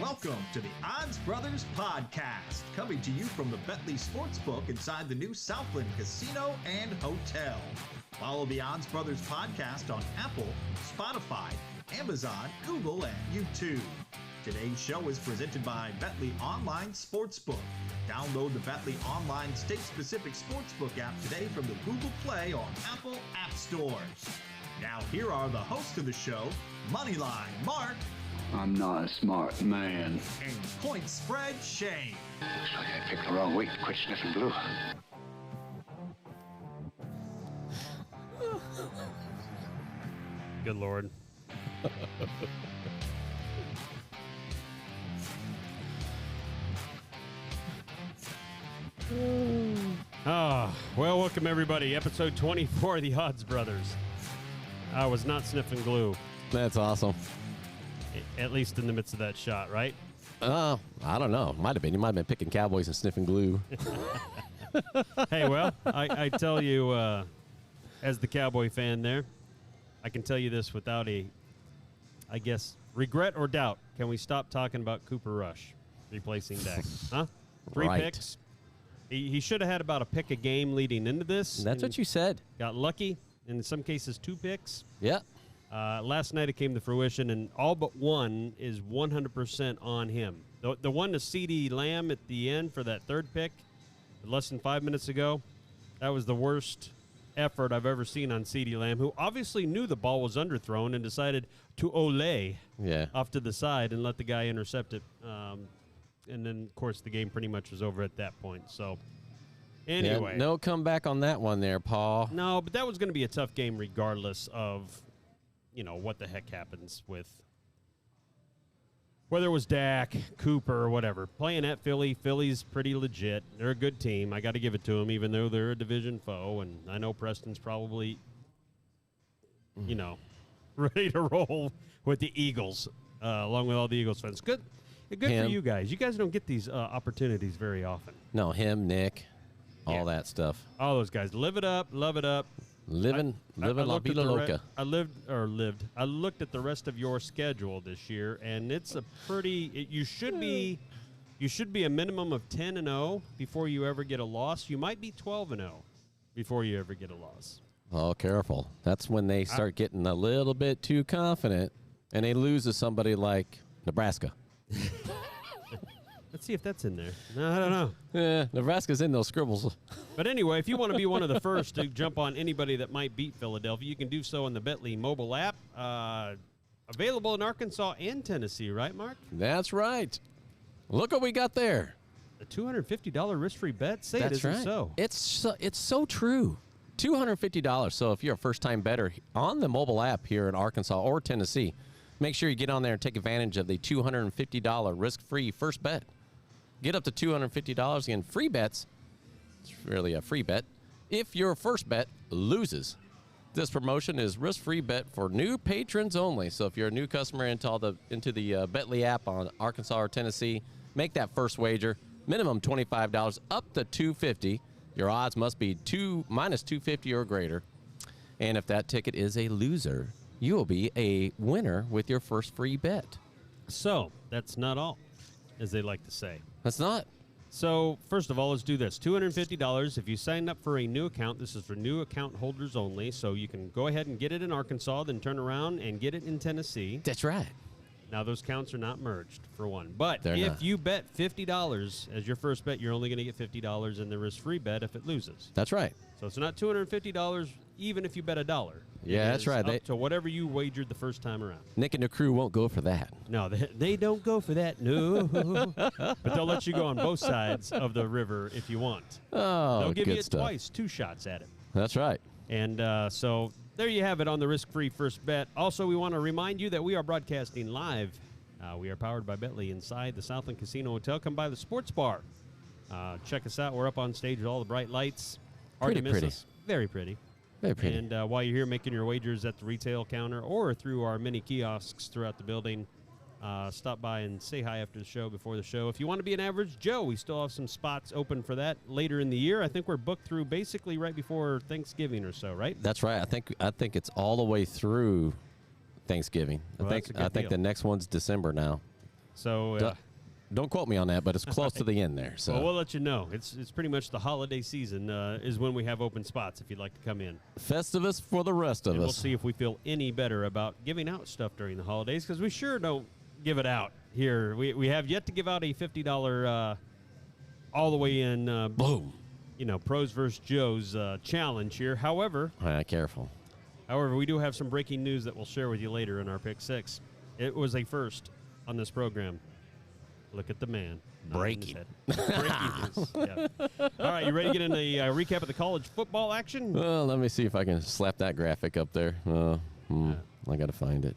Welcome to the Odds Brothers Podcast, coming to you from the Bentley Sportsbook inside the new Southland Casino and Hotel. Follow the Odds Brothers Podcast on Apple, Spotify, Amazon, Google, and YouTube. Today's show is presented by Bentley Online Sportsbook. Download the Bentley Online state-specific sportsbook app today from the Google Play or Apple App Stores. Now here are the hosts of the show, Moneyline Mark. I'm not a smart man. And Point Spread Shane. Looks like I picked the wrong week to quit sniffing glue. Good Lord. Well, welcome everybody. Episode 24 of the Odds Brothers. I was not sniffing glue. That's awesome. At least in the midst of that shot, right? I don't know. Might have been. You might have been picking cowboys and sniffing glue. Hey, well, I tell you, as the Cowboy fan there, I can tell you this without a, I guess, regret or doubt. Can we stop talking about Cooper Rush replacing Dak? Huh? 3 Right. picks. He should have had about a pick a game leading into this. That's what you said. Got lucky. In some cases, 2 picks. Yeah. Last night it came to fruition, and all but one is 100% on him. The one to CeeDee Lamb at the end for that third pick, less than 5 minutes ago, that was the worst effort I've ever seen on CeeDee Lamb, who obviously knew the ball was underthrown and decided to off to the side and let the guy intercept it. And then, of course, the game pretty much was over at that point. So, anyway. Yeah, no comeback on that one there, Paul. No, but that was going to be a tough game regardless of what the heck happens with whether it was Dak, Cooper, or whatever. Playing at Philly, Philly's pretty legit. They're a good team. I got to give it to them, even though they're a division foe. And I know Preston's probably, ready to roll with the Eagles, along with all the Eagles fans. Good for you guys. You guys don't get these opportunities very often. No, him, Nick, all that stuff. All those guys. Live it up, love it up. Living La Vida Loca. I looked at the rest of your schedule this year, and it's a pretty. You should be a minimum of 10-0 before you ever get a loss. You might be 12-0 before you ever get a loss. Oh, careful. That's when they start getting a little bit too confident, and they lose to somebody like Nebraska. Let's see if that's in there. No, I don't know. Nebraska's in those scribbles. But anyway, if you want to be one of the first to jump on anybody that might beat Philadelphia, you can do so on the Bentley mobile app. Available in Arkansas and Tennessee, right, Mark? That's right. Look what we got there. A $250 risk-free bet? Say That's it isn't right. so. It's so true. $250. So if you're a first-time bettor on the mobile app here in Arkansas or Tennessee, make sure you get on there and take advantage of the $250 risk-free first bet. Get up to $250 again. Free bets. It's really a free bet. If your first bet loses, this promotion is risk-free bet for new patrons only. So if you're a new customer into the Bentley app on Arkansas or Tennessee, make that first wager. Minimum $25, up to $250. Your odds must be minus $250 or greater. And if that ticket is a loser, you will be a winner with your first free bet. So, that's not all, as they like to say. That's not. So, first of all, let's do this. $250 if you sign up for a new account. This is for new account holders only, so you can go ahead and get it in Arkansas, then turn around and get it in Tennessee. That's right. Now, those counts are not merged, for one. But They're if not. you bet $50 as your first bet, you're only going to get $50 in the risk-free bet if it loses. That's right. So it's not $250 even if you bet $1. Yeah, It that's is right. Up to whatever you wagered the first time around. Nick and the crew won't go for that. No, they don't go for that, no. But they'll let you go on both sides of the river if you want. Oh, They'll give good you it stuff. twice, 2 shots at it. That's right. And so there you have it on the risk-free first bet. Also, we want to remind you that we are broadcasting live. We are powered by Bentley inside the Southland Casino Hotel. Come by the sports bar. Check us out. We're up on stage with all the bright lights. Hard Pretty to miss pretty. us. Very pretty. Very pretty. And while you're here making your wagers at the retail counter or through our mini kiosks throughout the building, stop by and say hi after the show, before the show. If you want to be an average Joe, we still have some spots open for that later in the year. I think we're booked through basically right before Thanksgiving or so, right? That's right. I think it's all the way through Thanksgiving. Well, I think that's a good the deal. next one's December now. So Don't quote me on that, but it's close to the end there. So well, we'll let you know. It's pretty much the holiday season is when we have open spots if you'd like to come in. Festivus for the rest of And us. we'll see if we feel any better about giving out stuff during the holidays, because we sure don't give it out here. We have yet to give out a $50 all the way in Boom. Pros versus Joes challenge here. However, Careful. we do have some breaking news that we'll share with you later in our Pick 6. It was a first on this program. Look at the man. Breaking. Breaking news. Yeah. All right, you ready to get in a recap of the college football action? Well, let me see if I can slap that graphic up there. I got to find it.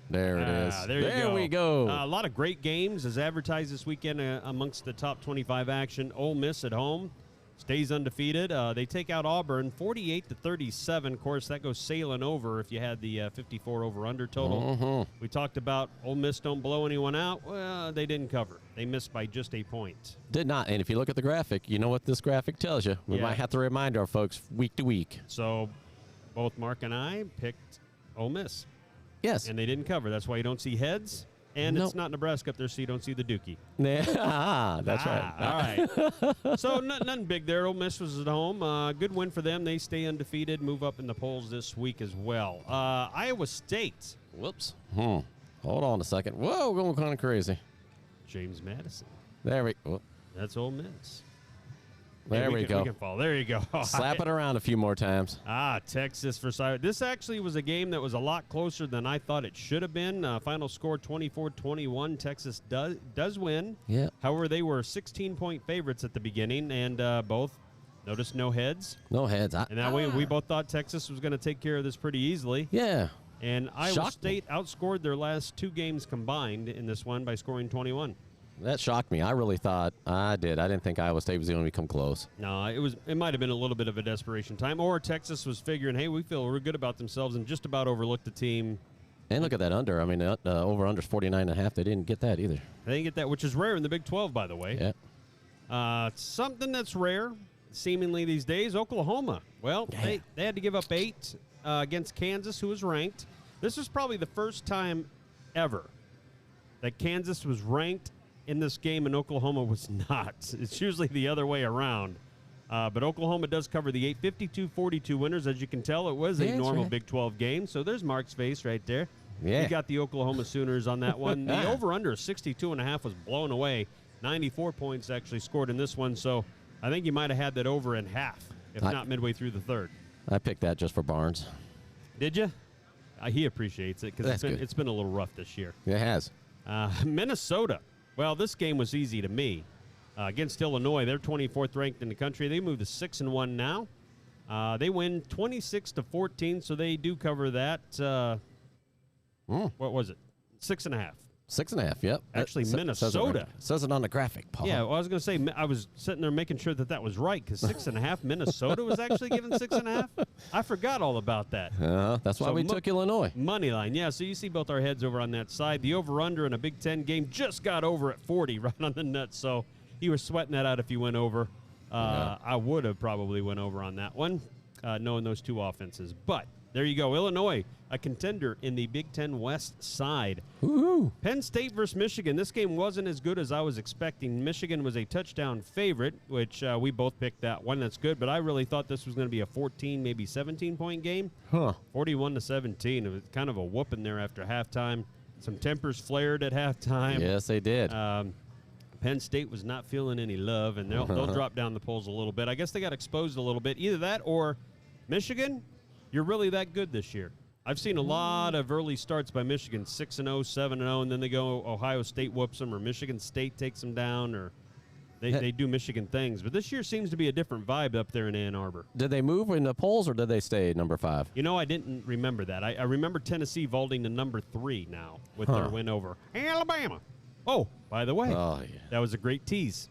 There it is. There we go. A lot of great games as advertised this weekend amongst the top 25 action. Ole Miss at home stays undefeated. They take out Auburn 48-37. Of course, that goes sailing over if you had the 54 over-under total. We talked about Ole Miss don't blow anyone out. Well, they didn't cover. They missed by just a point. Did not. And if you look at the graphic, you know what this graphic tells you. We Yeah. might have to remind our folks week to week. So both Mark and I picked Ole Miss, Yes. and they didn't cover. That's why you don't see heads. And Nope. it's not Nebraska up there, so you don't see the Dookie. That's right. All right. So nothing big there. Ole Miss was at home. Good win for them. They stay undefeated, move up in the polls this week as well. Iowa State. Whoops. Hold on a second. Whoa, going kind of crazy. James Madison. There we go. That's Ole Miss. There we We go. can fall. There you go. Slap it around a few more times. Texas versus Iowa. This actually was a game that was a lot closer than I thought it should have been. Final score 24-21. Texas does win. Yeah. However, they were 16-point favorites at the beginning, and both noticed no heads. No heads. And that way, we both thought Texas was going to take care of this pretty easily. Yeah. And Iowa Shocked me. State outscored their last two games combined in this one by scoring 21. That shocked me. I really thought I didn't think Iowa State was going to come close. No, it might have been a little bit of a desperation time, or Texas was figuring, hey, we feel real good about themselves and just about overlooked the team. And look at that under. I mean, over-under 49.5. They didn't get that either. They didn't get that, which is rare in the Big 12, by the way. Yeah. Something that's rare, seemingly these days, Oklahoma. Well, they had to give up 8 against Kansas, who was ranked. This was probably the first time ever that Kansas was ranked in this game and Oklahoma was not. It's usually the other way around. But Oklahoma does cover the 8, 52-42 winners. As you can tell, it was a Yeah, that's normal right. Big 12 game. So there's Mark's face right there. Yeah. He got the Oklahoma Sooners on that one. The over-under 62.5 was blown away. 94 points actually scored in this one. So I think you might have had that over in half, if not midway through the third. I picked that just for Barnes. Did you? He appreciates it because That's good. it's been a little rough this year. It has. Minnesota. Well, this game was easy to me. Against Illinois, they're 24th ranked in the country. They move to 6-1 now. They win 26-14, so they do cover that. What was it? 6.5. 6.5. Yep. Actually, Says it Minnesota. right- Says it on the graphic, Paul. Yeah, well, I was going to say, I was sitting there making sure that was right because 6.5. Minnesota was actually given 6.5. I forgot all about that. That's why So we took Illinois. Money line, yeah. So you see both our heads over on that side. The over-under in a Big Ten game just got over at 40 right on the nuts. So you were sweating that out if you went over. I would have probably went over on that one, knowing those two offenses. But there you go. Illinois, a contender in the Big Ten West side. Woo-hoo. Penn State versus Michigan. This game wasn't as good as I was expecting. Michigan was a touchdown favorite, which we both picked that one. That's good, but I really thought this was going to be a 14, maybe 17-point game. 41-17. It was kind of a whooping there after halftime. Some tempers flared at halftime. Yes, they did. Penn State was not feeling any love, and they'll drop down the polls a little bit. I guess they got exposed a little bit. Either that or Michigan, you're really that good this year. I've seen a lot of early starts by Michigan, 6-0, 7-0, and then they go Ohio State whoops them, or Michigan State takes them down, or they do Michigan things. But this year seems to be a different vibe up there in Ann Arbor. Did they move in the polls or did they stay at number 5? You know, I didn't remember that. I remember Tennessee vaulting to number 3 now with their win over Alabama. Oh, by the way, that was a great tease.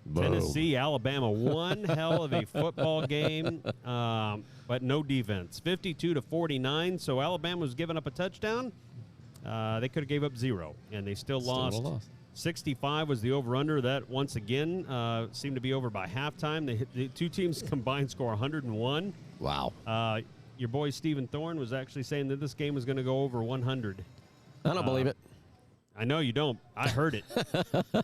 Boom. Tennessee, Alabama, one hell of a football game, but no defense. 52-49, so Alabama was giving up a touchdown. They could have gave up 0, and they still lost. 65 was the over-under. That, once again, seemed to be over by halftime. The two teams combined score 101. Wow. Your boy Stephen Thorne was actually saying that this game was going to go over 100. I don't believe it. I know you don't. I heard it.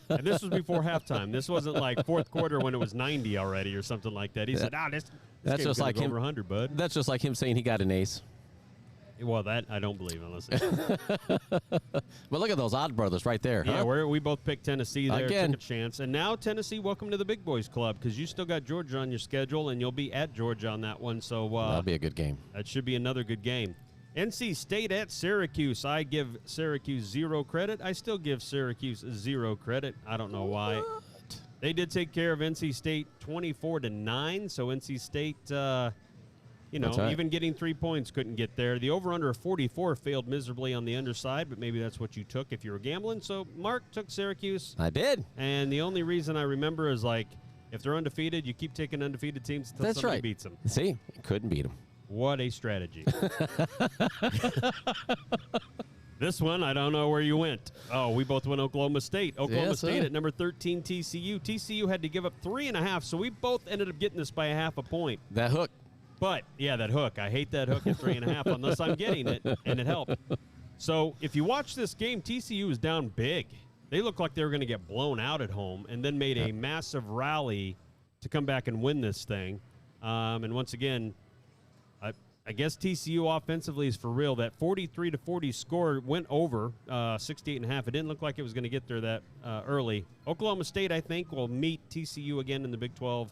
And this was before halftime. This wasn't like fourth quarter when it was 90 already or something like that. He said, this That's game's just gonna like go him. over 100, bud. That's just like him saying he got an ace. Well, that I don't believe unless. But look at those odd brothers right there. Yeah, huh? we both picked Tennessee there, Again. took a chance. And now Tennessee, welcome to the Big Boys Club because you still got Georgia on your schedule, and you'll be at Georgia on that one. So That'll be a good game. that should be another good game. NC State at Syracuse. I give Syracuse 0 credit. I still give Syracuse 0 credit. I don't know why. They did take care of NC State 24-9. So NC State, That's right. even getting 3 points couldn't get there. The over/under of 44 failed miserably on the underside, but maybe that's what you took if you were gambling. So Mark took Syracuse, I did. and the only reason I remember is like if they're undefeated, you keep taking undefeated teams until That's somebody right. beats them. See, couldn't beat him. What a strategy. This one, I don't know where you went. Oh, we both went Oklahoma State. Oklahoma Yes, State sir. at number 13, TCU. TCU had to give up 3.5, so we both ended up getting this by a half a point. That hook. But, yeah, that hook. I hate that hook at 3.5 unless I'm getting it, and it helped. So if you watch this game, TCU is down big. They looked like they were going to get blown out at home and then made a massive rally to come back and win this thing. And once again, I guess TCU offensively is for real. That 43-40 score went over 68.5. It didn't look like it was going to get there that early. Oklahoma State, I think, will meet TCU again in the Big 12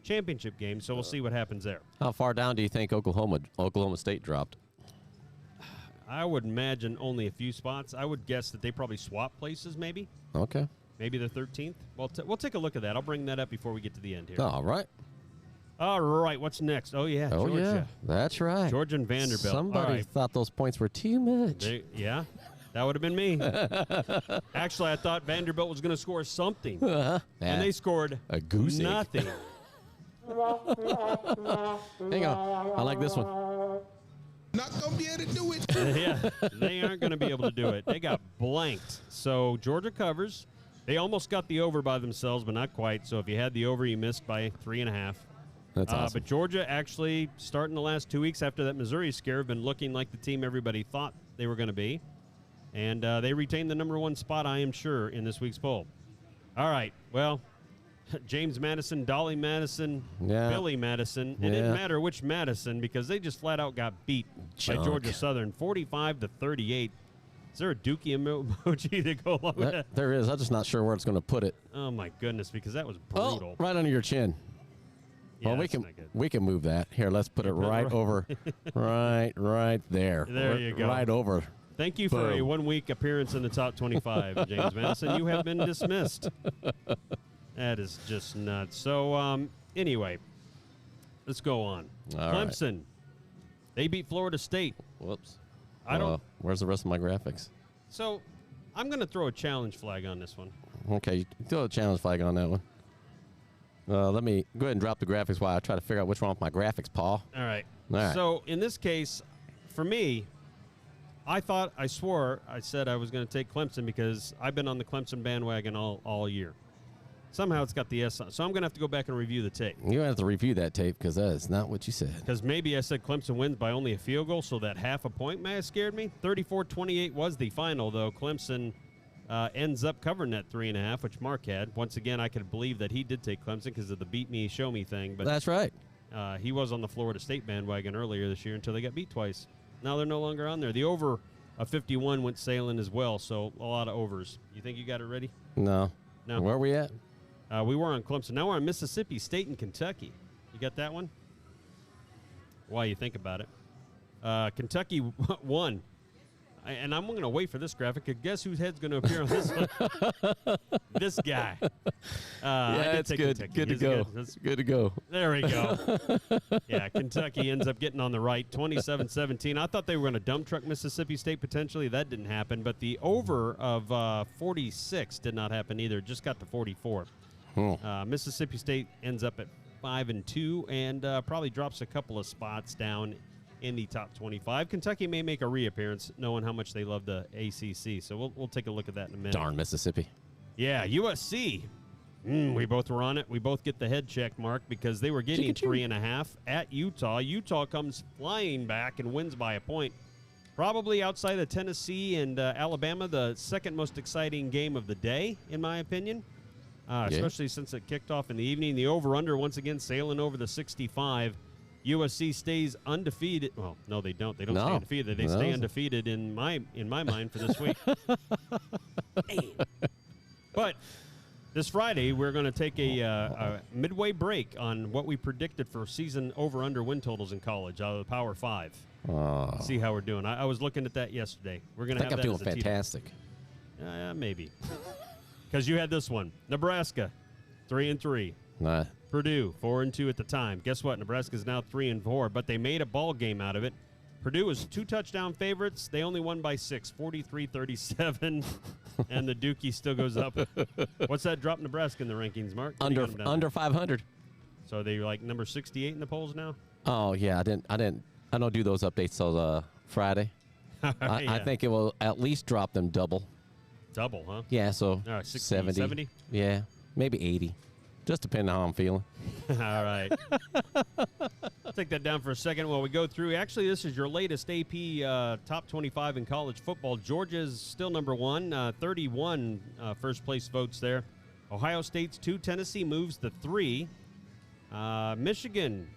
championship game, so we'll see what happens there. How far down do you think Oklahoma State dropped? I would imagine only a few spots. I would guess that they probably swap places maybe. Okay. Maybe the 13th. Well, we'll take a look at that. I'll bring that up before we get to the end here. All right. All right, what's next? Oh, yeah, Oh, Georgia. yeah. That's right. Georgia and Vanderbilt. All Somebody right. thought those points were too much. Yeah, that would have been me. Actually, I thought Vanderbilt was going to score something, and they scored A goose egg. nothing. Hang on. I like this one. Not gonna be able to do it. Yeah, they aren't going to be able to do it. They got blanked. So Georgia covers. They almost got the over by themselves, but not quite. So if you had the over, you missed by 3.5. That's awesome. But Georgia actually, starting the last 2 weeks after that Missouri scare, have been looking like the team everybody thought they were going to be. And they retained the number 1 spot, I am sure, in this week's poll. All right, well, James Madison, Dolly Madison, Yeah. Billy Madison. It didn't Yeah. matter which Madison because they just flat out got beat by Junk. Georgia Southern, 45-38. Is there a Dookie emoji to go along with that? There is. I'm just not sure where it's going to put it. Oh, my goodness, because that was brutal. Oh, right under your chin. Yeah, well, that's not good. we can move that. Here, let's put it right over. right there. There you go. Right over. Thank you for a Boom. 1 week appearance in the top 25, James Madison. You have been dismissed. That is just nuts. So, anyway, let's go on. All right. Clemson, they beat Florida State. Whoops. I don't. Where's the rest of my graphics? So, I'm going to throw a challenge flag on this one. Okay, you throw a challenge flag on that one. Let me go ahead and drop the graphics while I try to figure out what's wrong with my graphics, Paul. All right. All right. So, in this case, for me, I swore I said I was going to take Clemson because I've been on the Clemson bandwagon all year. Somehow it's got the S on. So I'm going to have to go back and review the tape. You have to review that tape because that is not what you said. Because maybe I said Clemson wins by only a field goal, so that half a point may have scared me. 34-28 was the final, though. Clemson ends up covering that 3.5, which Mark had. Once again, I could believe that he did take Clemson because of the beat me, show me thing. But That's right. he was on the Florida State bandwagon earlier this year until they got beat twice. Now they're no longer on there. The over of 51 went sailing as well, so a lot of overs. You think you got it ready? No. No. Where are we at? We were on Clemson. Now we're on Mississippi State and Kentucky. You got that one? While you think about it. Kentucky won. And I'm going to wait for this graphic. Guess whose head's going to appear on this one? This guy. I did it's take good. Kentucky. Good to His go. again. That's- Good to go. There we go. Yeah, Kentucky ends up getting on the right, 27-17. I thought they were going to dump truck Mississippi State potentially. That didn't happen. But the over of 46 did not happen either. Just got to 44. Mississippi State ends up at 5-2 and probably drops a couple of spots down in the top 25. Kentucky may make a reappearance, knowing how much they love the ACC. So we'll take a look at that in a minute. Darn Mississippi. Yeah, USC. We both were on it. We both get the head check mark because they were getting Chicka-choo. 3.5 at Utah. Utah comes flying back and wins by a point. Probably outside of Tennessee and Alabama, the second most exciting game of the day, in my opinion, especially since it kicked off in the evening. The over-under, once again, sailing over the 65. USC stays undefeated. Well, no, they don't. They don't stay undefeated. They stay undefeated in my mind for this week. But this Friday, we're going to take a midway break on what we predicted for season over-under win totals in college out of the Power 5. See how we're doing. I was looking at that yesterday. We're going to have that I'm doing fantastic. Maybe. Because you had this one. Nebraska, 3-3. Purdue, 4-2 at the time. Guess what? Nebraska's now 3-4, but they made a ball game out of it. Purdue was 2 touchdown favorites. They only won by 6, 43-37, and the Dookie still goes up. What's that drop Nebraska in the rankings, Mark? Under 500. So are they like number 68 in the polls now? Oh yeah, I don't do those updates till Friday. I think it will at least drop them double. Double, huh? Yeah, so all right, 60, 70. Yeah, maybe 80. Just depending on how I'm feeling. All right. I'll take that down for a second while we go through. Actually, this is your latest AP top 25 in college football. Georgia's still number 1, 31 first place votes there. Ohio State's 2. Tennessee moves to 3. Michigan,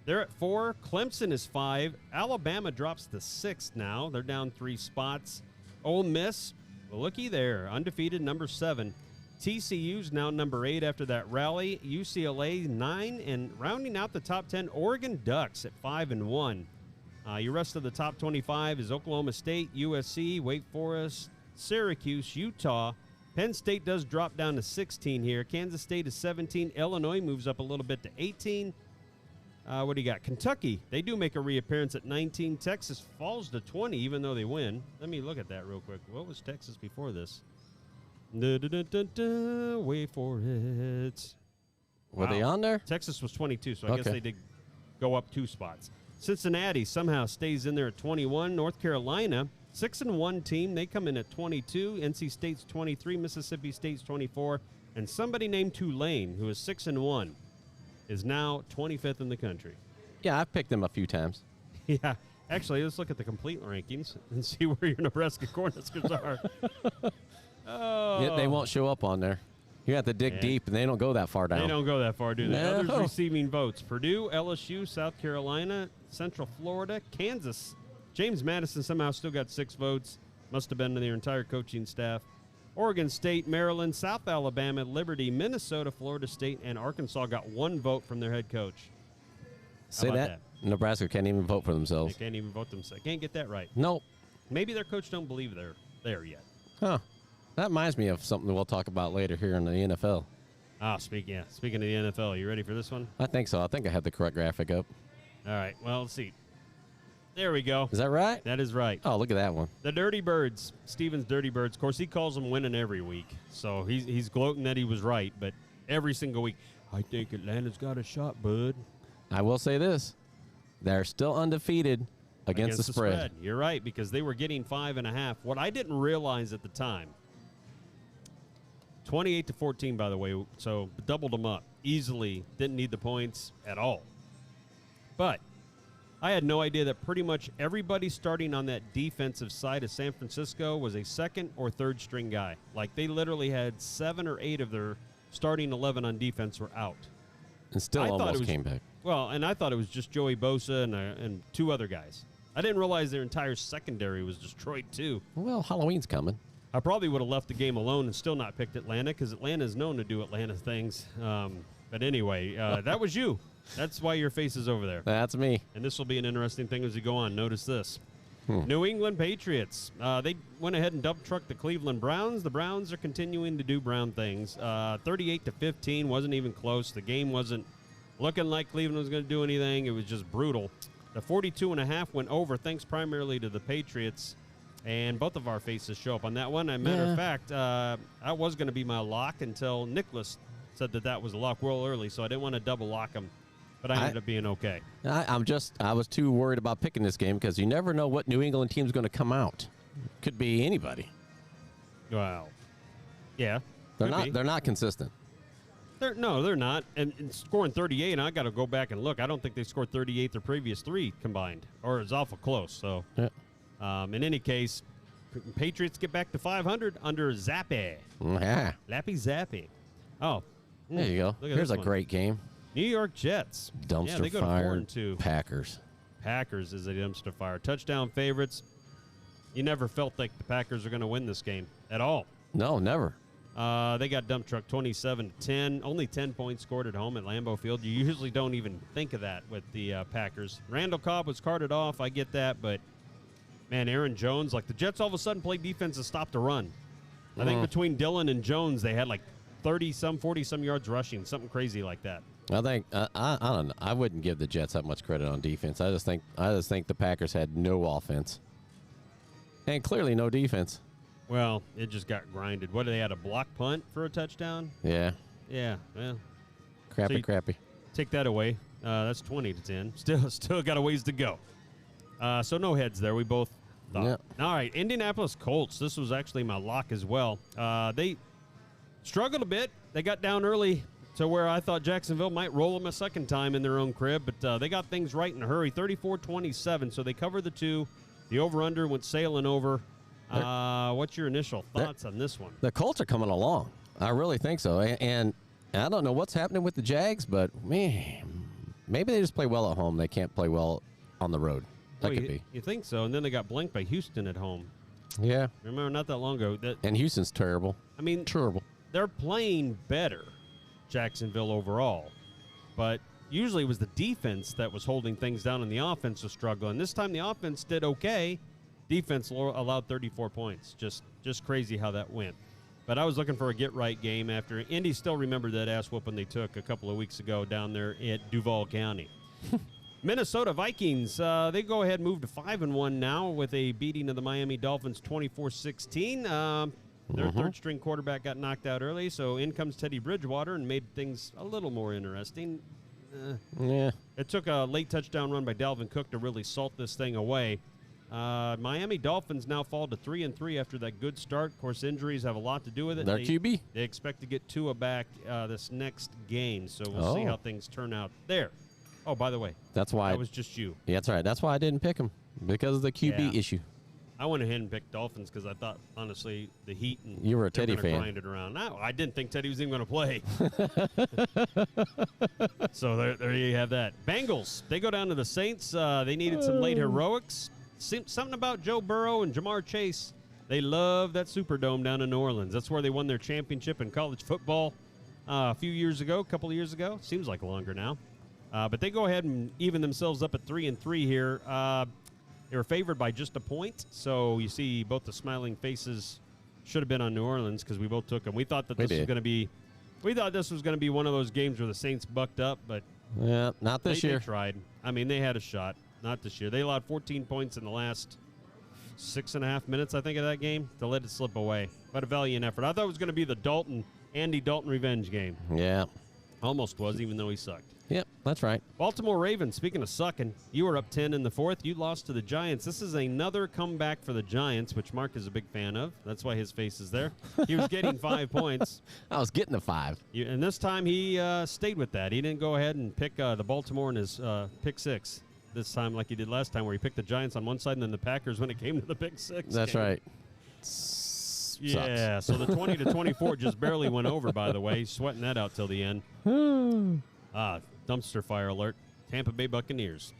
they're at 4. Clemson is 5. Alabama drops to 6 now. They're down 3 spots. Ole Miss, well, looky there, undefeated, number 7. TCU's now number 8 after that rally. UCLA 9, and rounding out the top 10, Oregon Ducks at 5-1. Your rest of the top 25 is Oklahoma State, USC, Wake Forest, Syracuse, Utah. Penn State does drop down to 16 here. Kansas State is 17. Illinois moves up a little bit to 18. What do you got? Kentucky, they do make a reappearance at 19. Texas falls to 20 even though they win. Let me look at that real quick. What was Texas before this? Wait for it. Were they on there? Texas was 22, so I guess they did go up 2 spots. Cincinnati somehow stays in there at 21. North Carolina, 6-1 team. They come in at 22. NC State's 23. Mississippi State's 24. And somebody named Tulane, who is 6-1, is now 25th in the country. Yeah, I've picked them a few times. Yeah. Actually, let's look at the complete rankings and see where your Nebraska Cornhuskers are. Yeah, they won't show up on there. You have to dig deep, and they don't go that far down. They don't go that far, do they? No. Others receiving votes: Purdue, LSU, South Carolina, Central Florida, Kansas. James Madison somehow still got 6 votes. Must have been their entire coaching staff. Oregon State, Maryland, South Alabama, Liberty, Minnesota, Florida State, and Arkansas got 1 vote from their head coach. Say that? Nebraska can't even vote for themselves. They can't even vote themselves. Can't get that right. Nope. Maybe their coach don't believe they're there yet. Huh. That reminds me of something we'll talk about later here in the NFL. Speaking of the NFL, you ready for this one? I think so. I think I have the correct graphic up. All right. Well, let's see. There we go. Is that right? That is right. Oh, look at that one. The Dirty Birds. Stevens Dirty Birds. Of course, he calls them winning every week. So he's gloating that he was right, but every single week, I think Atlanta's got a shot, bud. I will say this. They're still undefeated against the spread. You're right, because they were getting 5.5. What I didn't realize at the time, 28-14, by the way, so doubled them up easily. Didn't need the points at all. But I had no idea that pretty much everybody starting on that defensive side of San Francisco was a second or third string guy. Like, they literally had 7 or 8 of their starting 11 on defense were out. And still almost came back. Well, and I thought it was just Joey Bosa and 2 other guys. I didn't realize their entire secondary was destroyed, too. Well, Halloween's coming. I probably would have left the game alone and still not picked Atlanta because Atlanta is known to do Atlanta things. But anyway, that was you. That's why your face is over there. That's me. And this will be an interesting thing as we go on. Notice this. New England Patriots. They went ahead and dump trucked the Cleveland Browns. The Browns are continuing to do Brown things. 38-15 wasn't even close. The game wasn't looking like Cleveland was going to do anything. It was just brutal. The 42.5 went over thanks primarily to the Patriots. And both of our faces show up on that one. As a matter of fact, that was going to be my lock until Nicholas said that was a lock real early, so I didn't want to double lock him. But I ended up being okay. I was too worried about picking this game because you never know what New England team's going to come out. Could be anybody. Wow. Yeah. They're not consistent. They're not. And scoring 38, and I got to go back and look. I don't think they scored 38 their previous 3 combined, or it's awful close. So. Yeah. In any case, Patriots get back to 500 under Zappe. Yeah. Lappy Zappe. Oh. There you go. Look at Here's this a one. great game. New York Jets. Dumpster they go to fire 4-2. Packers. Packers is a dumpster fire. Touchdown favorites. You never felt like the Packers are going to win this game at all. No, never. They got dump truck 27-10. Only 10 points scored at home at Lambeau Field. You usually don't even think of that with the Packers. Randall Cobb was carted off. I get that, but man, Aaron Jones, like the Jets all of a sudden played defense and stopped the run. I think between Dillon and Jones, they had like 30-some, 40-some yards rushing, something crazy like that. I think I don't know. I wouldn't give the Jets that much credit on defense. I just think the Packers had no offense and clearly no defense. Well, it just got grinded. What, they had a block punt for a touchdown? Yeah, Yeah, well, crappy. take that away. That's 20-10. Still got a ways to go. So no heads there. We both thought. Yeah. All right, Indianapolis Colts. This was actually my lock as well. They struggled a bit. They got down early to where I thought Jacksonville might roll them a second time in their own crib, but they got things right in a hurry. 34-27, so they covered the 2. The over-under went sailing over. What's your initial thoughts on this one? The Colts are coming along. I really think so. And I don't know what's happening with the Jags, but man, maybe they just play well at home. They can't play well on the road. That Well, could be. You think so, and then they got blanked by Houston at home. Yeah. Remember, not that long ago. And Houston's terrible. I mean, Terrible. they're playing better, Jacksonville overall, but usually it was the defense that was holding things down and the offense was struggling. This time the offense did okay. Defense allowed 34 points. Just crazy how that went. But I was looking for a get-right game after. Indy still remembered that ass whooping they took a couple of weeks ago down there at Duval County. Minnesota Vikings, they go ahead and move to 5-1 now with a beating of the Miami Dolphins 24-16. Their third-string quarterback got knocked out early, so in comes Teddy Bridgewater and made things a little more interesting. Yeah. It took a late touchdown run by Dalvin Cook to really salt this thing away. Miami Dolphins now fall to 3-3 after that good start. Of course, injuries have a lot to do with it. Their QB. They expect to get Tua back this next game, so we'll see how things turn out there. Oh, by the way, That's why. that was just you. Yeah, that's right. That's why I didn't pick them, because of the QB Yeah. issue. I went ahead and picked Dolphins because I thought, honestly, the Heat and You were a they're Teddy gonna fan. grind it around. No, I didn't think Teddy was even going to play. So there you have that. Bengals, they go down to the Saints. They needed some late heroics. Something about Joe Burrow and Jamar Chase. They love that Superdome down in New Orleans. That's where they won their championship in college football a couple of years ago. Seems like longer now. But they go ahead and even themselves up at 3-3 here. They were favored by just a point, so you see both the smiling faces should have been on New Orleans because we both took them. We thought that We this was did. going to be, one of those games where the Saints bucked up, but Yeah, not this they year. tried. I mean, they had a shot. Not this year. They allowed 14 points in the last 6.5 minutes, I think, of that game to let it slip away. But a valiant effort. I thought it was going to be the Andy Dalton revenge game. Yeah. Almost was, even though he sucked. Yep, that's right. Baltimore Ravens, speaking of sucking, you were up 10 in the fourth. You lost to the Giants. This is another comeback for the Giants, which Mark is a big fan of. That's why his face is there. He was getting 5 points. I was getting a 5. And this time he stayed with that. He didn't go ahead and pick the Baltimore in his pick six this time like he did last time, where he picked the Giants on one side and then the Packers when it came to the pick six. That's game. right. Yeah, so the 20-24 just barely went over, by the way. He's sweating that out till the end. Dumpster fire alert. Tampa Bay Buccaneers.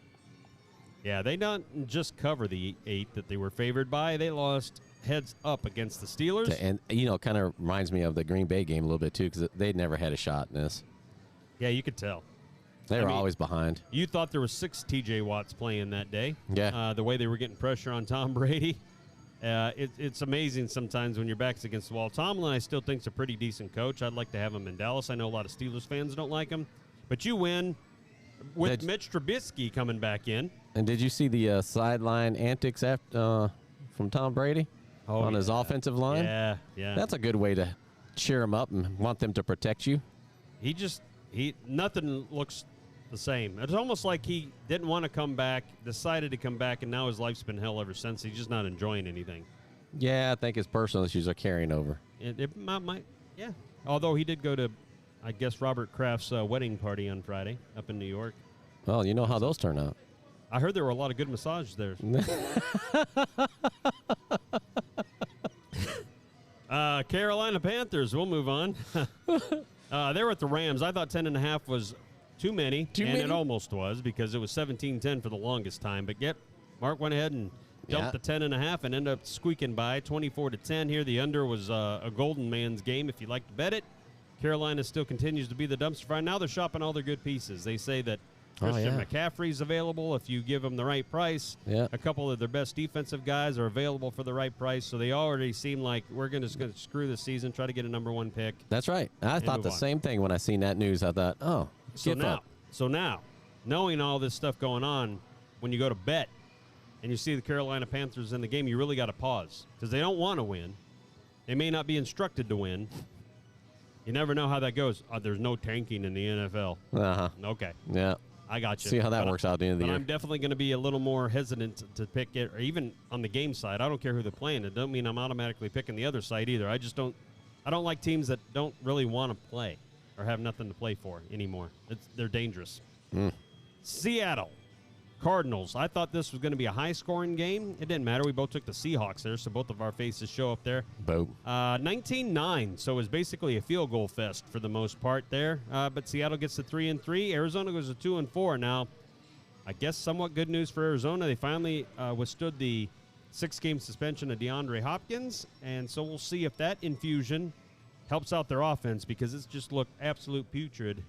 Yeah, they don't just cover the 8 that they were favored by. They lost heads up against the Steelers. And, it kind of reminds me of the Green Bay game a little bit, too, because they'd never had a shot in this. Yeah, you could tell. They were always behind. You thought there were 6 T.J. Watts playing that day. Yeah. The way they were getting pressure on Tom Brady. It's amazing sometimes when your back's against the wall. Tomlin, I still think, is a pretty decent coach. I'd like to have him in Dallas. I know a lot of Steelers fans don't like him. But you win with Mitch Trubisky coming back in. And did you see the sideline antics from Tom Brady on his offensive line? Yeah. That's a good way to cheer him up and want them to protect you. Nothing looks the same. It's almost like he didn't want to come back, decided to come back, and now his life's been hell ever since. He's just not enjoying anything. Yeah, I think his personal issues are carrying over. It might, yeah. Although he did go to, I guess, Robert Kraft's wedding party on Friday up in New York. Well, you know how those turn out. I heard there were a lot of good massages there. Carolina Panthers. We'll move on. They were at the Rams. I thought 10.5 was too many, it almost was because it was 17-10 for the longest time. But yep, Mark went ahead and dumped the 10.5 and ended up squeaking by 24-10 here. The under was a golden man's game if you like to bet it. Carolina still continues to be the dumpster fire. Now they're shopping all their good pieces. They say that Christian McCaffrey's available if you give them the right price. Yeah. A couple of their best defensive guys are available for the right price. So they already seem like we're going to screw this season, try to get a number 1 pick. That's right. I thought the same thing when I seen that news. I thought, So now, knowing all this stuff going on, when you go to bet and you see the Carolina Panthers in the game, you really got to pause because they don't want to win. They may not be instructed to win. You never know how that goes. There's no tanking in the NFL. Uh-huh. Okay. Yeah. I got you. See how that works out at the end of the year. I'm definitely going to be a little more hesitant to pick it, or even on the game side. I don't care who they're playing. It doesn't mean I'm automatically picking the other side either. I don't like teams that don't really want to play or have nothing to play for anymore. They're dangerous. Seattle Cardinals. I thought this was going to be a high-scoring game. It didn't matter. We both took the Seahawks there, so both of our faces show up there. Boom. 19-9, so it was basically a field goal fest for the most part there. But Seattle gets to 3-3. Arizona goes to 2-4. Now, I guess somewhat good news for Arizona. They finally withstood the 6-game suspension of DeAndre Hopkins, and so we'll see if that infusion helps out their offense because it's just looked absolute putrid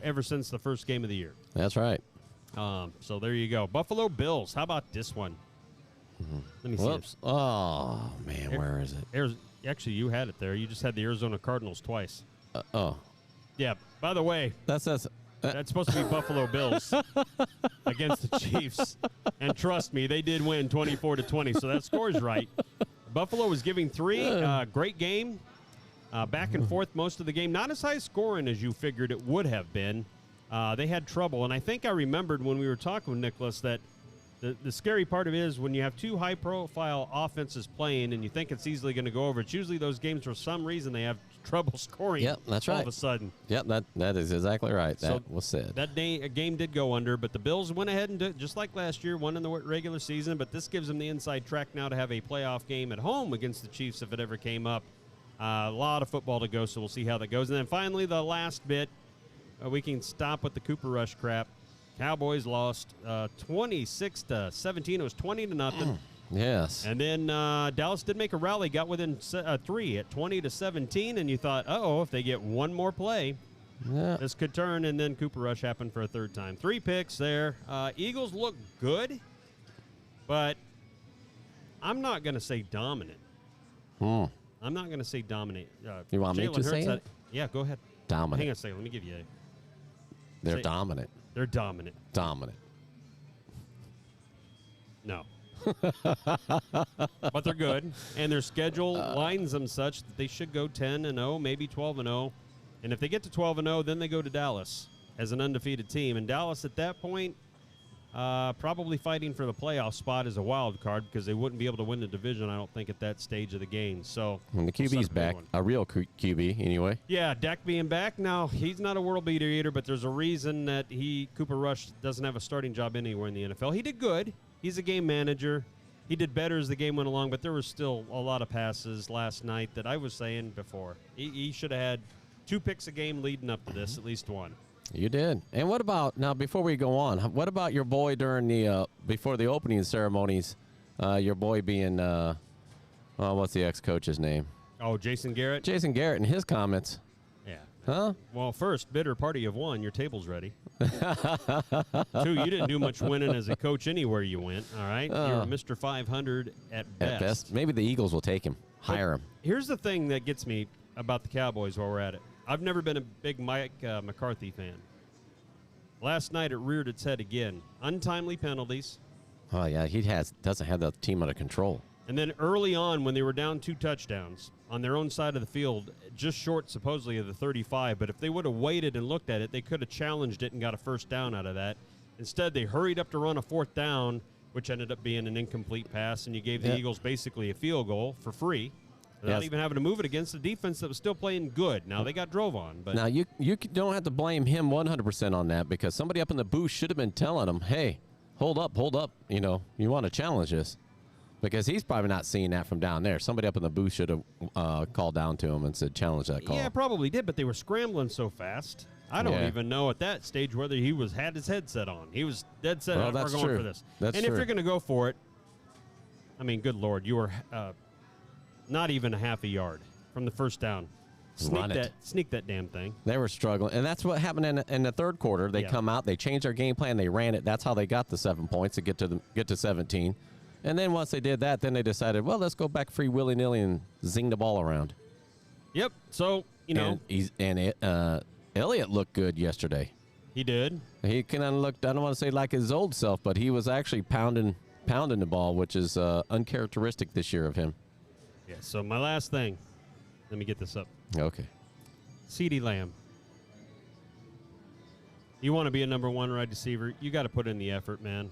ever since the first game of the year. That's right. So there you go. Buffalo Bills. How about this one? Let me see. Whoops. Oh, man, where is it? Actually, you had it there. You just had the Arizona Cardinals twice. Oh. Yeah. By the way, That's supposed to be Buffalo Bills against the Chiefs. And trust me, they did win 24-20, so that score's right. Buffalo was giving 3. Great game. Back and forth most of the game. Not as high scoring as you figured it would have been. They had trouble, and I think I remembered when we were talking with Nicholas that the scary part of it is when you have 2 high-profile offenses playing and you think it's easily going to go over, it's usually those games for some reason they have trouble scoring. Yep, that's right. All of a sudden. Yep, that is exactly right. That was said. That day, a game did go under, but the Bills went ahead and did, just like last year, won in the regular season, but this gives them the inside track now to have a playoff game at home against the Chiefs if it ever came up. A lot of football to go, so we'll see how that goes. And then finally, the last bit. We can stop with the Cooper Rush crap. Cowboys lost 26-17. It was 20-0. Yes. And then Dallas did make a rally, got within 3 at 20-17, and you thought, if they get one more play, this could turn. And then Cooper Rush happened for a third time. 3 picks there. Eagles look good, but I'm not going to say dominant. I'm not going to say dominate. You want me to say it? Yeah, go ahead. Dominant. Hang on a second. Let me give you a... They're dominant. They're dominant. Dominant. No. But they're good, and their schedule lines them such that they should go 10-0, maybe 12-0. And if they get to 12-0, then they go to Dallas as an undefeated team. And Dallas at that point, probably fighting for the playoff spot as a wild card because they wouldn't be able to win the division, I don't think, at that stage of the game. So and the QB's back, a real QB anyway. Yeah, Dak being back. Now, he's not a world beater either, but there's a reason that Cooper Rush doesn't have a starting job anywhere in the NFL. He did good. He's a game manager. He did better as the game went along, but there was still a lot of passes last night that I was saying before. He should have had 2 picks a game leading up to this, at least one. You did. And what about, now before we go on, what about your boy during the, before the opening ceremonies, your boy being, what's the ex-coach's name? Oh, Jason Garrett? Jason Garrett and his comments. Yeah. Huh? Well, first, bitter party of 1, your table's ready. 2, you didn't do much winning as a coach anywhere you went, all right? You're Mr. 500 at best. At best. Maybe the Eagles will take him, hire him. Here's the thing that gets me about the Cowboys while we're at it. I've never been a big Mike McCarthy fan. Last night it reared its head again. Untimely penalties. Oh, yeah, he doesn't have the team under control. And then early on when they were down 2 touchdowns on their own side of the field, just short supposedly of the 35, but if they would have waited and looked at it, they could have challenged it and got a first down out of that. Instead, they hurried up to run a 4th down, which ended up being an incomplete pass, and you gave the Eagles basically a field goal for free. Without even having to move it against the defense that was still playing good. Now, they got drove on. But now, you don't have to blame him 100% on that because somebody up in the booth should have been telling him, hey, hold up. You know, you want to challenge this. Because he's probably not seeing that from down there. Somebody up in the booth should have called down to him and said, challenge that call. Yeah, probably did, but they were scrambling so fast. I don't even know at that stage whether he had his headset on. He was dead set. Well, We're going for this. That's and true. if you're going to go for it, I mean, good Lord, you were not even a half a yard from the first down. Sneak that damn thing. They were struggling, and that's what happened in the third quarter. They come out, they changed their game plan, they ran it. That's how they got the 7 points to get to 17. And then once they did that, then they decided, well, let's go back free willy-nilly and zing the ball around. Yep. So, you know. Elliott looked good yesterday. He did. He kind of looked, I don't want to say like his old self, but he was actually pounding the ball, which is uncharacteristic this year of him. Yeah, so my last thing. Let me get this up. Okay. CeeDee Lamb. You want to be a number one wide receiver, you got to put in the effort, man.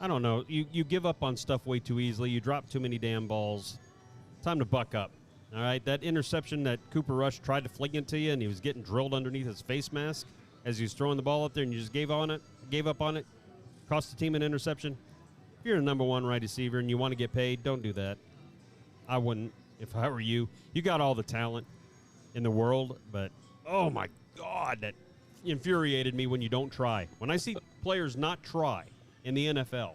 I don't know. You give up on stuff way too easily. You drop too many damn balls. Time to buck up. All right? That interception that Cooper Rush tried to fling it to you, and he was getting drilled underneath his face mask as he was throwing the ball up there, and you just gave up on it, cost the team an interception. If you're a number one wide receiver and you want to get paid, don't do that. I wouldn't if I were you. You got all the talent in the world, but, oh, my God, that infuriated me when you don't try. When I see players not try in the NFL,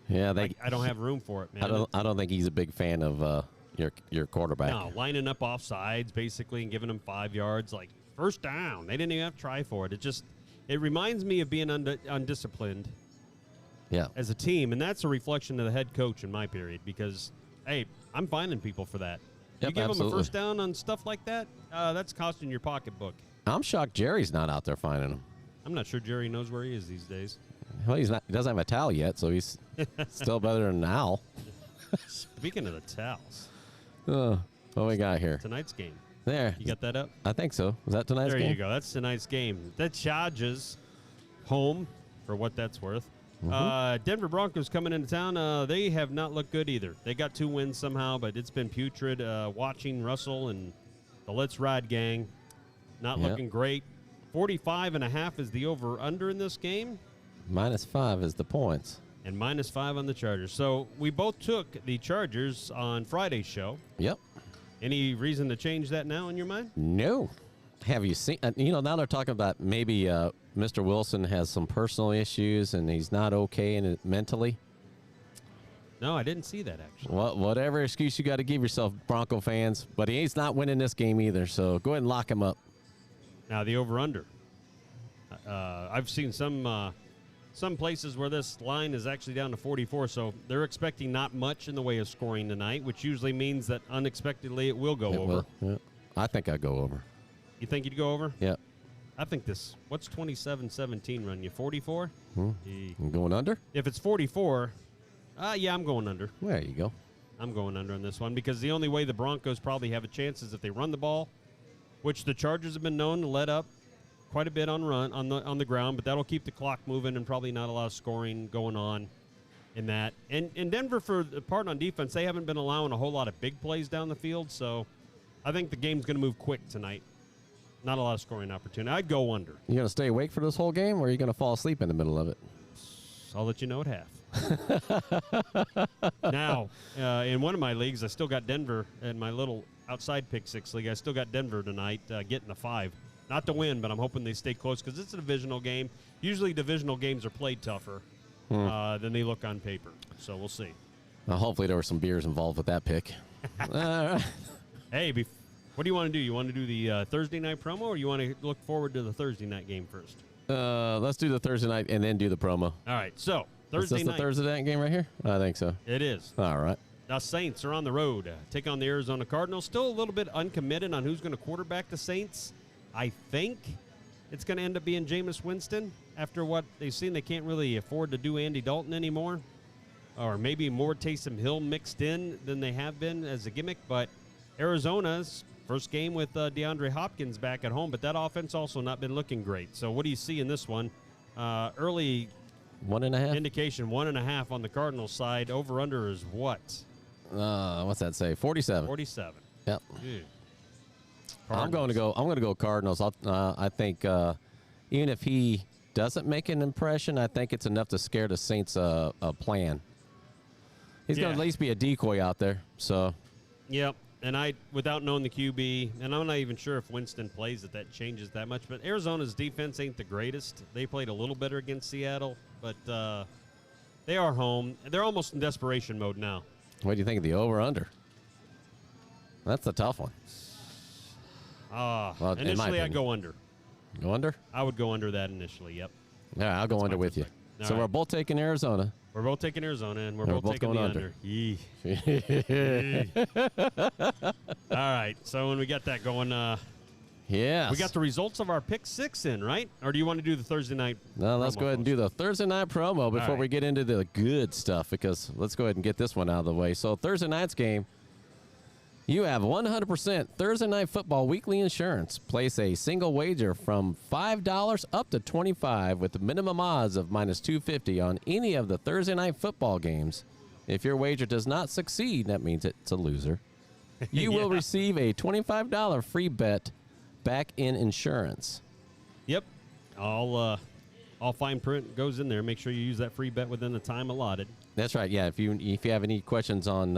yeah, I don't have room for it, man. I don't think he's a big fan of your quarterback. No, lining up off sides basically and giving them 5 yards, like first down. They didn't even have to try for it. It reminds me of being undisciplined. Yeah. As a team, and that's a reflection of the head coach in my period because, hey, I'm finding people for that. Yep, you give absolutely. them a first down on stuff like that, that's costing your pocketbook. I'm shocked Jerry's not out there finding him. I'm not sure Jerry knows where he is these days. Well, he's not. He doesn't have a towel yet, so he's still better than Al. Speaking of the towels, What we got here? tonight's game. There. You got that up? I think so. Is that tonight's There game? you go. That's tonight's game. The Chargers home, for what that's worth. Denver Broncos coming into town. They have not looked good either. They got 2 wins somehow, but it's been putrid. Watching Russell and the Let's Ride gang not looking great. 45.5 is the over-under in this game. -5 is the points. And -5 on the Chargers. So we both took the Chargers on Friday's show. Yep. Any reason to change that now in your mind? No. Have you seen? Now they're talking about maybe Mr. Wilson has some personal issues and he's not okay mentally. No, I didn't see that, actually. Whatever excuse you got to give yourself, Bronco fans, but he's not winning this game either. So go ahead and lock him up. Now, the over-under. I've seen some places where this line is actually down to 44, so they're expecting not much in the way of scoring tonight, which usually means that unexpectedly it will go over. Yeah. I think I'd go over. You think you'd go over? Yep. I think what's 27-17 run you? 44? I'm going under? If it's 44, yeah, I'm going under. There you go. I'm going under on this one because the only way the Broncos probably have a chance is if they run the ball, which the Chargers have been known to let up quite a bit on the ground, but that'll keep the clock moving and probably not a lot of scoring going on in that. And in Denver, for the part on defense, they haven't been allowing a whole lot of big plays down the field, so I think the game's going to move quick tonight. Not a lot of scoring opportunity. I'd go under. You going to stay awake for this whole game, or are you going to fall asleep in the middle of it? I'll let you know at half. Now, in one of my leagues, I still got Denver in my little outside pick 6 league. I still got Denver tonight getting the 5. Not to win, but I'm hoping they stay close because it's a divisional game. Usually divisional games are played tougher than they look on paper. So we'll see. Well, hopefully there were some beers involved with that pick. Hey, what do you want to do? You want to do the Thursday night promo, or you want to look forward to the Thursday night game first? Let's do the Thursday night and then do the promo. All right, so Is Thursday this night. the Thursday night game right here? I think so. It is. All right. The Saints are on the road, take on the Arizona Cardinals. Still a little bit uncommitted on who's going to quarterback the Saints. I think it's going to end up being Jameis Winston after what they've seen. They can't really afford to do Andy Dalton anymore, or maybe more Taysom Hill mixed in than they have been as a gimmick. But Arizona's first game with DeAndre Hopkins back at home, but that offense also not been looking great. So what do you see in this one? Early 1.5. indication, 1.5 on the Cardinals side. Over-under is what? What's that say? 47. 47. Yep. Dude. I'm going to go Cardinals. I think even if he doesn't make an impression, I think it's enough to scare the Saints a plan. He's going to Yeah. at least be a decoy out there. So, Yep. And without knowing the QB, and I'm not even sure if Winston plays that changes that much. But Arizona's defense ain't the greatest. They played a little better against Seattle, but they are home. They're almost in desperation mode now. what do you think of the over/under? That's a tough one. Well, in my Initially, I'd opinion. go under. Go under? I would go under that initially. Yep. Yeah, I'll go under my with you. perspective. All So right. we're both taking Arizona. We're both taking Arizona, and we're And both taking going the under. Yee. All right. So when we got that going, Yes. we got the results of our pick 6 in, right? Or do you want to do the Thursday night? Now let's promo go ahead and do the Thursday night promo before right. we get into the good stuff, because let's go ahead and get this one out of the way. So Thursday night's game, you have 100% Thursday Night Football weekly insurance. Place a single wager from $5 up to $25 with the minimum odds of -250 on any of the Thursday Night Football games. If your wager does not succeed, that means it's a loser. You will receive a $25 free bet back in insurance. Yep. All fine print goes in there. Make sure you use that free bet within the time allotted. That's right. Yeah. If you have any questions on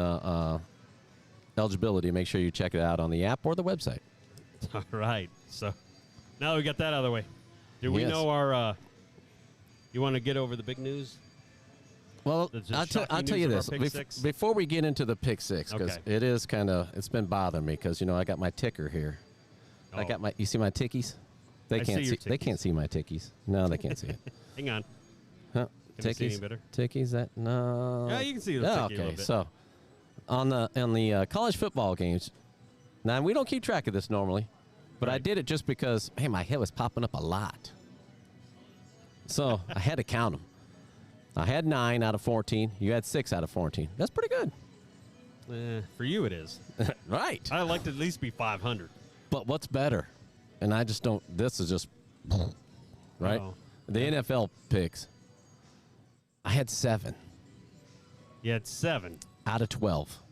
eligibility, make sure you check it out on the app or the website. All right. So now that we got that out of the way, do we Yes. know our you want to get over the big news? Well, The I'll shocking tell you news this of our pick six? before we get into the pick six, because Okay. it is it's been bothering me because I got my ticker here. I Oh. got you see my tickies? They I can't see your They can't tickies. see my tickies. No, they can't see it. Hang on. Huh? Can we see any Tickies? better? Tickies? That no. Yeah, you can see the Oh, ticky a okay. little bit. So on the college football games, now we don't keep track of this normally, but I Right. did it just because my head was popping up a lot, so I had to count them. I had 9 out of 14. You had 6 out of 14. That's pretty good, For you, it is. right? I'd like to at least be 500. But what's better? And I just don't. This is just right. Uh-oh. The NFL picks. I had 7 You had 7. out of 12.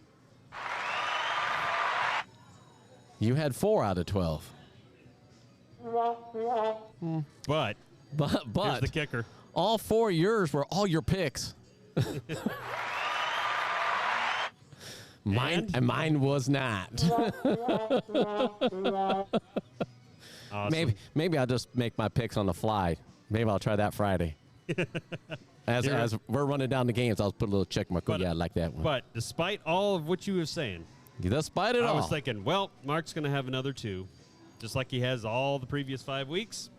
You had 4 out of 12. But here's But the kicker. all 4 of yours were all your picks. Mine was not. Awesome. Maybe I'll just make my picks on the fly. Maybe I'll try that Friday. As we're running down the games, I'll put a little check mark. But- Yeah, I like that one. But despite all of what you were saying, Despite it I all, was thinking, well, Mark's going to have another 2, just like he has all the previous 5 weeks.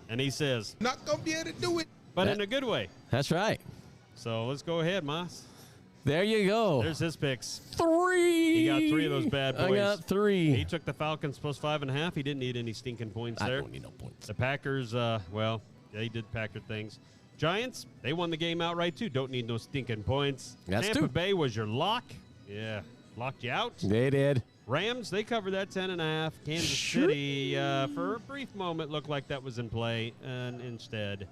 And he says, Not gonna be able to do it. but That- in a good way. that's right. So let's go ahead, Moss. There you go. There's his picks. 3. He got 3 of those bad boys. I got 3. He took the Falcons plus 5.5. He didn't need any stinking points I there. don't need no points. The Packers, they did Packer things. Giants, they won the game outright too. Don't need no stinking points. That's Tampa two. Bay was your lock. Yeah, locked you out. They did. Rams, they covered that 10.5. Kansas Sure. City, for a brief moment, looked like that was in play, and instead,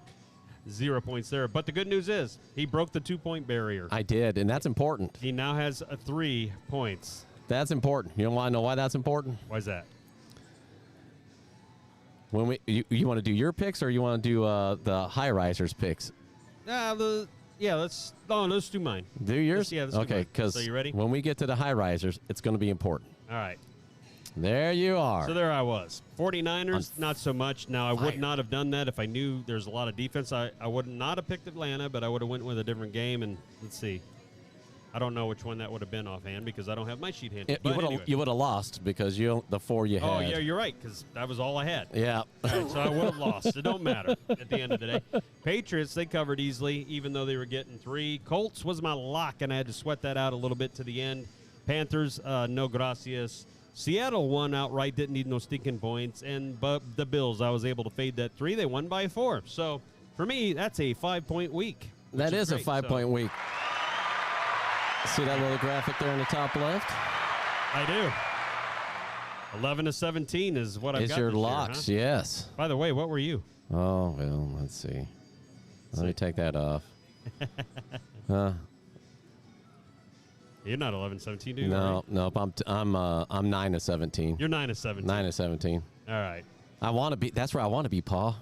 0 points there. But the good news is he broke the 2-point barrier. I did, and that's important. He now has 3 points. That's important. You want to know why that's important? Why is that? When you want to do your picks, or you want to do the high risers picks? Let's do mine. Do yours? Yeah, let's do okay. mine. Because So you ready? when we get to the high risers, it's going to be important. All right. There you are. So there I was. 49ers, not so much. Now, I would fire. not have done that if I knew there's a lot of defense. I would not have picked Atlanta, but I would have went with a different game. And let's see. I don't know which one that would have been offhand because I don't have my sheet handy. But anyway. You would have lost because the 4 you had. Oh, yeah, you're right because that was all I had. Yeah. All right, so I would have lost. It don't matter at the end of the day. Patriots, they covered easily, even though they were getting 3. Colts was my lock, and I had to sweat that out a little bit to the end. Panthers, no gracias. Seattle won outright, didn't need no stinking points. And the Bills, I was able to fade that 3. They won by 4. So for me, that's a 5-point week. That is a great. 5-point week. See that little graphic there in the top left? I do. 11-17 is what I've Is got your this year, locks, huh? yes. By the way, what were you? Oh, well, let's see. Let me take that off. You're not 11-17, do you? No, nope. I'm 9-17. You're 9-17. 9-17. All right. I want to be. That's where I want to be, Paul.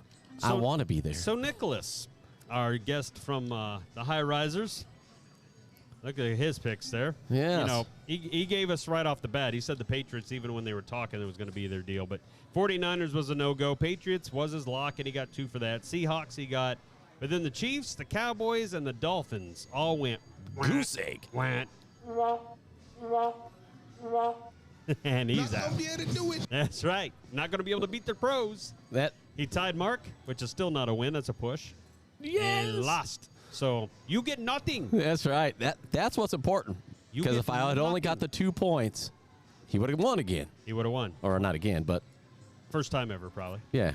I want to be there. So Nicholas, our guest from the High Risers, look at his picks there. Yes. You know, he gave us right off the bat. He said the Patriots, even when they were talking, it was going to be their deal. But 49ers was a no-go. Patriots was his lock, and he got 2 for that. Seahawks he got. But then the Chiefs, the Cowboys, and the Dolphins all went. Goose egg. Went. And he's Not out. gonna be able to do it. That's right. Not going to be able to beat their pros. That He tied Mark, which is still not a win. That's a push. And lost. So you get nothing. That's right. That's what's important. You Because get if I had only got the 2 points, he would have won again. He would have won. Or not again, but First time ever, probably. yeah.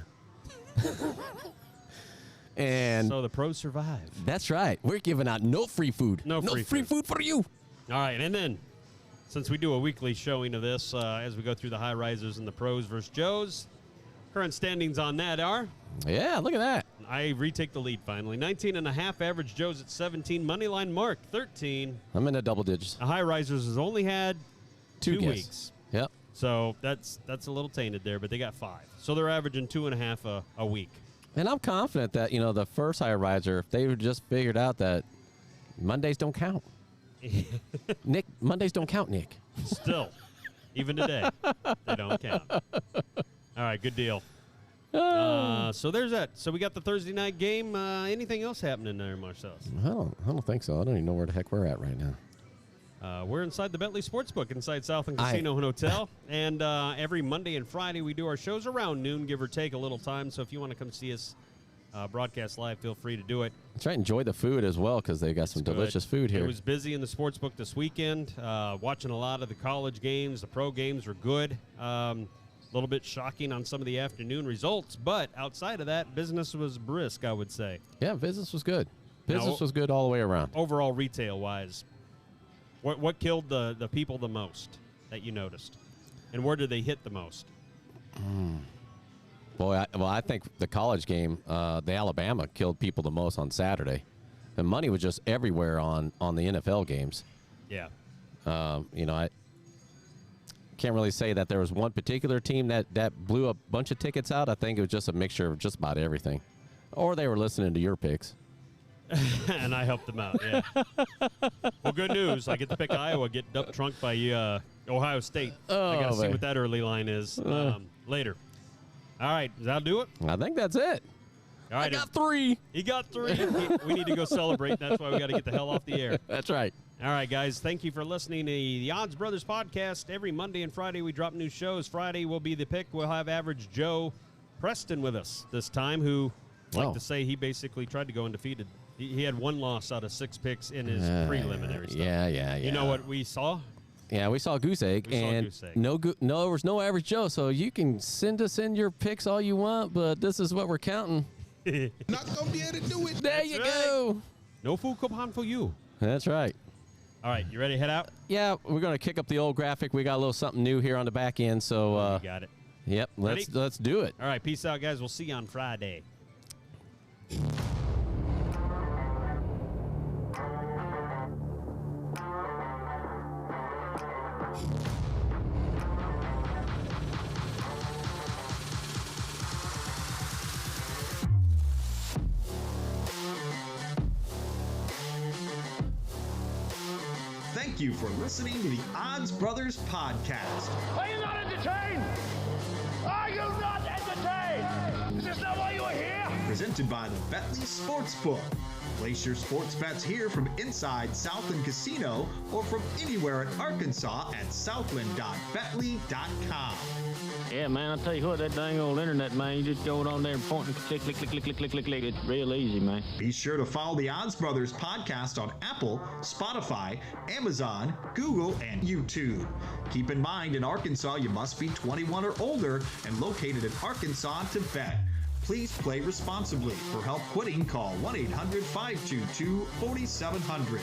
And So the pros survive. that's right. We're giving out no free food. No free food for you. All right, and then since we do a weekly showing of this as we go through the high risers and the pros versus Joes, current standings on that are Yeah, look at that. I retake the lead finally. 19.5 average Joes at 17. Moneyline Mark 13. I'm in the double digits. The high risers has only had 2 guesses. weeks. Yep. So that's a little tainted there, but they got 5. So they're averaging 2.5 a week. And I'm confident that, the first high riser, if they would just figured out that Mondays don't count. Nick, Mondays don't count, Nick. Still, even today, they don't count. All right, good deal. So there's that. So we got the Thursday night game. Anything else happening there, Marcellus? I don't think so. I don't even know where the heck we're at right now. We're inside the Bentley Sportsbook inside Southland Casino and Hotel. And every Monday and Friday, we do our shows around noon, give or take a little time. So if you want to come see us broadcast live, feel free to do it. That's right. Enjoy the food as well because they got some Good. delicious food here. It was busy in the sportsbook this weekend. Watching a lot of the college games. The pro games were good. A little bit shocking on some of the afternoon results. But outside of that, business was brisk, I would say. Yeah, business was good. Business Now, was good all the way around. Overall, retail-wise, what killed the people the most that you noticed? And where did they hit the most? Boy, I think the college game, the Alabama killed people the most on Saturday. The money was just everywhere on the NFL games. Yeah. I can't really say that there was one particular team that blew a bunch of tickets out. I think it was just a mixture of just about everything. Or they were listening to your picks. And I helped them out, yeah. Well, good news. I get to pick Iowa, get dumped trunk by Ohio State. I got to see man. what that early line is later. All right, does that do it? I think that's it. All right, I got 3. he got 3. We need to go celebrate. That's why we got to get the hell off the air. That's right. All right, guys, thank you for listening to the Odds Brothers podcast. Every Monday and Friday, we drop new shows. Friday will be the pick. We'll have Average Joe Preston with us this time, who, like to say, he basically tried to go undefeated. He had 1 loss out of 6 picks in his preliminary stuff. Yeah. You know what we saw? Yeah, we saw Goose Egg, We saw and Goose Egg. no, there was no Average Joe, so you can send us in your picks all you want, but this is what we're counting. Not gonna be able to do it. There you go. No food coupon for you. That's right. All right, you ready to head out? Yeah, we're gonna kick up the old graphic. We got a little something new here on the back end, so You got it. yep, Ready? let's do it. All right, peace out, guys. We'll see you on Friday. Thank you for listening to the Odds Brothers podcast. Are you not entertained? Are you not entertained? Is this not why you are here? Presented by the Bentley Sportsbook. Place your sports bets here from inside Southland Casino or from anywhere in Arkansas at southland.bentley.com. Yeah, man, I'll tell you what, that dang old internet, man, you just go on there and point and click, click, click, click, click, click, click, click. It's real easy, man. Be sure to follow the Odds Brothers podcast on Apple, Spotify, Amazon, Google, and YouTube. Keep in mind, in Arkansas, you must be 21 or older and located in Arkansas to bet. Please play responsibly. For help quitting, call 1-800-522-4700.